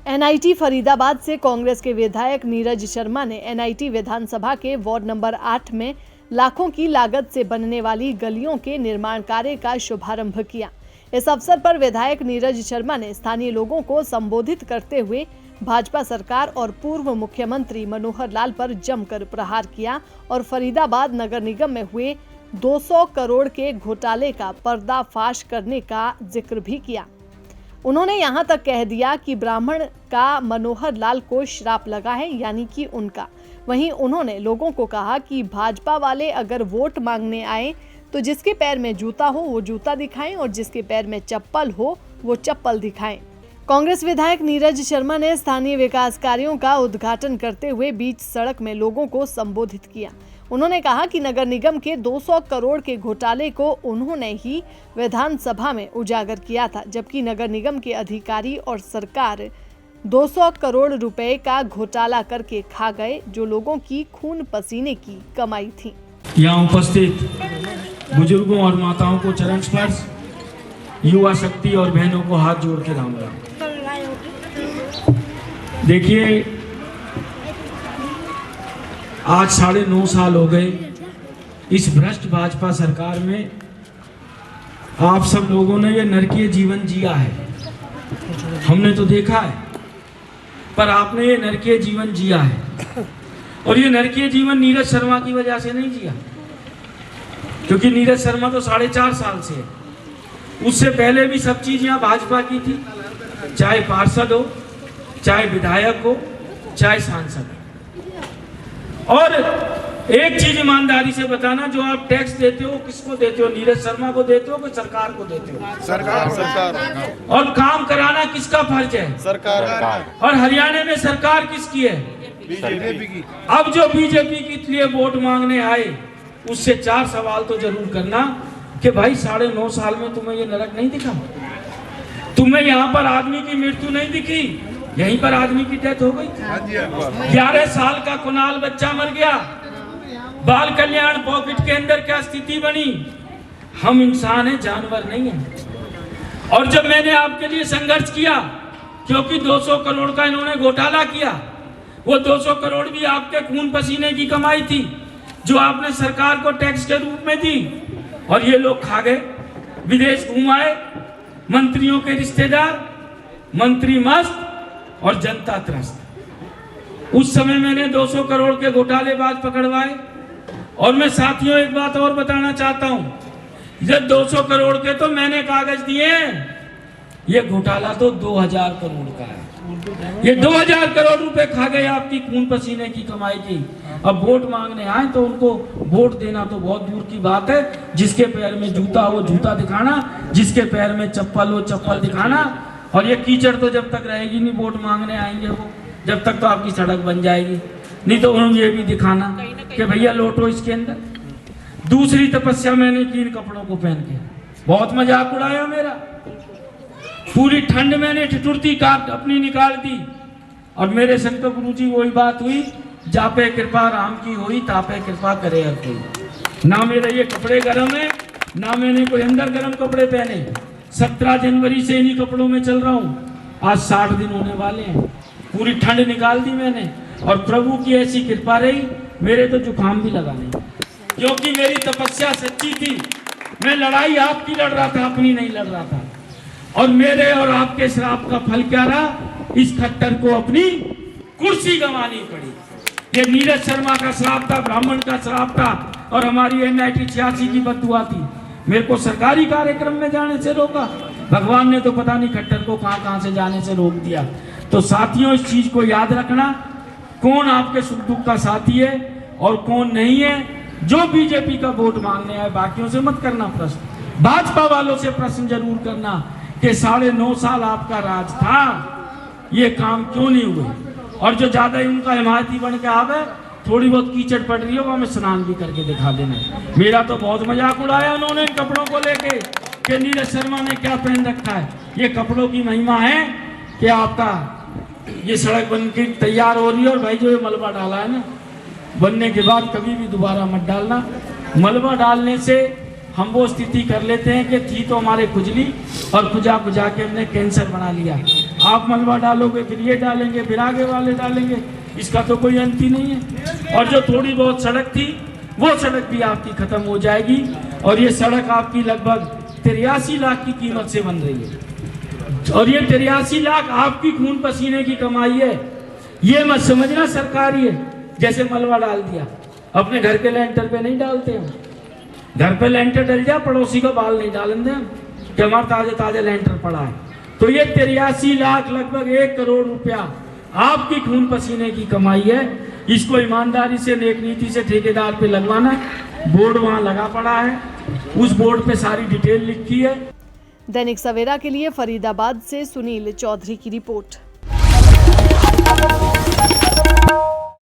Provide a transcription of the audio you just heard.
NIT Faridabad से कांग्रेस के विधायक नीरज शर्मा ने एनआईटी विधानसभा के वार्ड नंबर 8 में लाखों की लागत से बनने वाली गलियों के निर्माण कार्य का शुभारंभ किया। इस अवसर पर विधायक नीरज शर्मा ने स्थानीय लोगों को संबोधित करते हुए भाजपा सरकार और पूर्व मुख्यमंत्री मनोहर लाल पर जमकर प्रहार किया और फरीदाबाद नगर निगम में हुए 200 करोड़ के घोटाले का पर्दाफाश करने का जिक्र भी किया। उन्होंने यहां तक कह दिया कि ब्राह्मण का मनोहर लाल को श्राप लगा है, यानी कि उनका। वहीं उन्होंने लोगों को कहा कि भाजपा वाले अगर वोट मांगने आए तो जिसके पैर में जूता हो वो जूता दिखाएं और जिसके पैर में चप्पल हो वो चप्पल दिखाएं। कांग्रेस विधायक नीरज शर्मा ने स्थानीय विकास कार्यों का उद्घाटन करते हुए बीच सड़क में लोगों को संबोधित किया। उन्होंने कहा कि नगर निगम के 200 करोड़ के घोटाले को उन्होंने ही विधानसभा में उजागर किया था, जबकि नगर निगम के अधिकारी और सरकार 200 करोड़ रुपए का घोटाला करके खा गए, जो लोगों की खून पसीने की कमाई थी। यहाँ उपस्थित बुजुर्गों और माताओं को चरण स्पर्श, युवा शक्ति और बहनों को हाथ जोड़ के राम राम। देखिए, आज 9.5 साल हो गए इस भ्रष्ट भाजपा सरकार में। आप सब लोगों ने ये नरकीय जीवन जिया है, हमने तो देखा है, पर आपने ये नरकीय जीवन जिया है। और ये नरकीय जीवन नीरज शर्मा की वजह से नहीं जिया, क्योंकि नीरज शर्मा तो 4.5 साल से है। उससे पहले भी सब चीज यहाँ भाजपा की थी, चाहे पार्षद हो, चाहे विधायक हो, चाहे सांसद हो। और एक चीज ईमानदारी से बताना, जो आप टैक्स देते हो किसको देते हो? नीरज शर्मा को देते हो कि सरकार को देते हो? सरकार। और काम कराना किसका फर्ज है? सरकार। और हरियाणा में सरकार किसकी है? बीजेपी की। अब जो बीजेपी के लिए वोट मांगने आए उससे 4 सवाल तो जरूर करना कि भाई 9.5 साल में तुम्हें ये नरक नहीं दिखा? तुम्हें यहाँ पर आदमी की मृत्यु नहीं दिखी? यहीं पर आदमी की डेथ हो गई। 11 साल का कुणाल बच्चा मर गया। बाल कल्याण पॉकेट के अंदर क्या स्थिति बनी? हम इंसान हैं, जानवर नहीं हैं। और जब मैंने आपके लिए संघर्ष किया, क्योंकि 200 करोड़ का इन्होंने घोटाला किया, वो 200 करोड़ भी आपके खून पसीने की कमाई थी, जो आपने सरकार को टैक्स के रूप में दी, और ये लोग खा गए। विदेश घुमाए, मंत्रियों के रिश्तेदार, मंत्री मस्त और जनता त्रस्त। उस समय मैंने 200 करोड़ के घोटालेबाज पकड़वाए। और मैं साथियों एक बात और बताना चाहता हूं, जब 200 करोड़ के तो मैंने कागज दिए, ये घोटाला तो 2000 करोड़ का है। ये 2000 करोड़ रुपए खा गए आपकी खून पसीने की कमाई की। अब वोट मांगने आए तो उनको वोट देना तो बहुत दूर की बात है। जिसके पैर में जूता हो जूता दिखाना, जिसके पैर में चप्पल हो चप्पल दिखाना। और ये कीचड़ तो जब तक रहेगी नहीं, वोट मांगने आएंगे वो, जब तक तो आपकी सड़क बन जाएगी। नहीं तो उन्होंने ये भी दिखाना कि भैया लौटो इसके अंदर। दूसरी तपस्या मैंने की इन कपड़ों को पहन के, बहुत मजाक उड़ाया मेरा। पूरी ठंड मैंने ठिठुरती काट अपनी निकाल दी। और मेरे संत गुरु जी वही बात हुई, जापे कृपा राम की हुई, तापे कृपा करे हर कोई। ना मेरे ये कपड़े गर्म है, ना मैंने कोई अंदर गर्म कपड़े पहने। 17 जनवरी से इन्हीं कपड़ों में चल रहा हूँ। आज 60 दिन होने वाले हैं। पूरी ठंड निकाल दी मैंने, और प्रभु की ऐसी कृपा रही, मेरे तो जुकाम भी लगा नहीं, क्योंकि मेरी तपस्या सच्ची थी। मैं लड़ाई आपकी लड़ रहा था, अपनी नहीं लड़ रहा था। और मेरे और आपके श्राप का फल क्या रहा? इस खट्टर को अपनी कुर्सी गंवानी पड़ी। ये नीरज शर्मा का श्राप था, ब्राह्मण का श्राप था, और हमारी एनआईटी 86 की बददुआ थी। मेरे को सरकारी कार्यक्रम में जाने से रोका, भगवान ने तो पता नहीं खट्टर को कहां से जाने से रोक दिया। तो साथियों, इस चीज को याद रखना, कौन आपके सुख दुख का साथी है और कौन नहीं है। जो बीजेपी का वोट मांगने आए, बाकियों से मत करना प्रश्न, भाजपा वालों से प्रश्न जरूर करना कि 9.5 साल आपका राज था, ये काम क्यों नहीं हुए। और जो ज्यादा उनका हिमायती बन के आवे, थोड़ी बहुत कीचड़ पड़ रही है, वो हमें स्नान भी करके दिखा देना। मेरा तो बहुत मजाक उड़ाया उन्होंने इन कपड़ों को लेके कि नीरज शर्मा ने क्या पहन रखा है। ये कपड़ों की महिमा है कि आपका ये सड़क बन के तैयार हो रही है। और भाई जो ये मलबा डाला है ना, बनने के बाद कभी भी दोबारा मत डालना। मलबा डालने से हम वो स्थिति कर लेते हैं कि थी तो हमारे खुजली, और खुजा खुजा के हमने कैंसर बना लिया। आप मलबा डालोगे, फिर ये डालेंगे, फिर आगे वाले डालेंगे, इसका तो कोई अंत ही नहीं है। और जो थोड़ी बहुत सड़क थी वो सड़क भी आपकी खत्म हो जाएगी। और ये सड़क आपकी लगभग 83 लाख की कीमत से बन रही है। और ये 83 लाख आपकी खून पसीने की कमाई है। ये मत समझना सरकारी है, जैसे मलबा डाल दिया। अपने घर के लेंटर पे नहीं डालते हम। घर पे लेंटर डल जा, पड़ोसी को बाल नहीं डालेंगे हम कि हमारा ताजे ताजे लेंटर पड़ा है। तो ये 83 लाख लगभग 1 करोड़ रुपया आपकी खून पसीने की कमाई है। इसको ईमानदारी से, नेक नीति से ठेकेदार पे लगवाना। बोर्ड वहाँ लगा पड़ा है, उस बोर्ड पे सारी डिटेल लिखी है। दैनिक सवेरा के लिए फरीदाबाद से सुनील चौधरी की रिपोर्ट।